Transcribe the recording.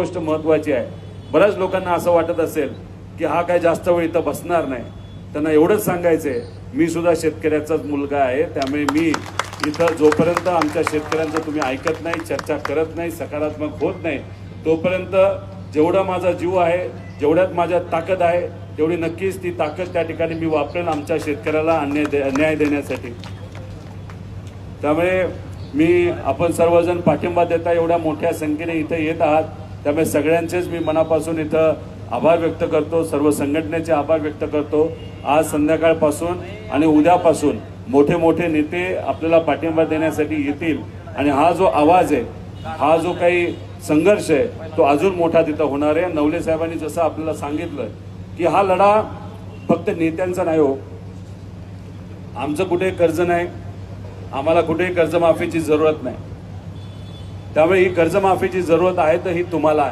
गोष्ट महत्वाची आहे। बऱ्याच लोकांना असं वाटत असेल की हा काय जास्त वेळ इथं बसणार नाही। त्यांना एवढंच सांगायचंय, मी सुद्धा शेतकऱ्याचाच मुलगा आहे, त्यामुळे मी इथं जोपर्यंत आमच्या शेतकऱ्यांचं तुम्ही ऐकत नाही, चर्चा करत नाही, सकारात्मक होत नाही, तोपर्यंत जेवढा माझा जीव आहे, जेवढ्यात माझ्यात ताकद आहे, तेवढी नक्कीच ती ताकद त्या ठिकाणी मी वापरेन आमच्या शेतकऱ्याला न्याय देण्यासाठी। त्यामुळे मी आपण सर्वजण पाठिंबा देता एवढ्या मोठ्या संख्येने इथे येत आहात, त्यामुळे सगळ्यांचेच मी मनापासून इथं आभार व्यक्त करतो, सर्व संघटनेचे आभार व्यक्त करतो। आज संध्याकाळपासून आणि उद्यापासून मोठे मोठे नेते आपल्याला पाठिंबा देण्यासाठी येतील आणि हा जो आवाज आहे, हा जो काही संघर्ष आहे, तो अजून मोठा तिथं होणार आहे। नवले साहेबांनी जसं आपल्याला सांगितलं की हा लढा फक्त नेत्यांचा नाही हो, आमचं कुठे कर्ज नाही, आम्हाला कुठेही कर्जमाफीची जरूरत नाही। त्यामुळे ही कर्जमाफीची जरूरत आहे तर ही तुम्हाला आहे।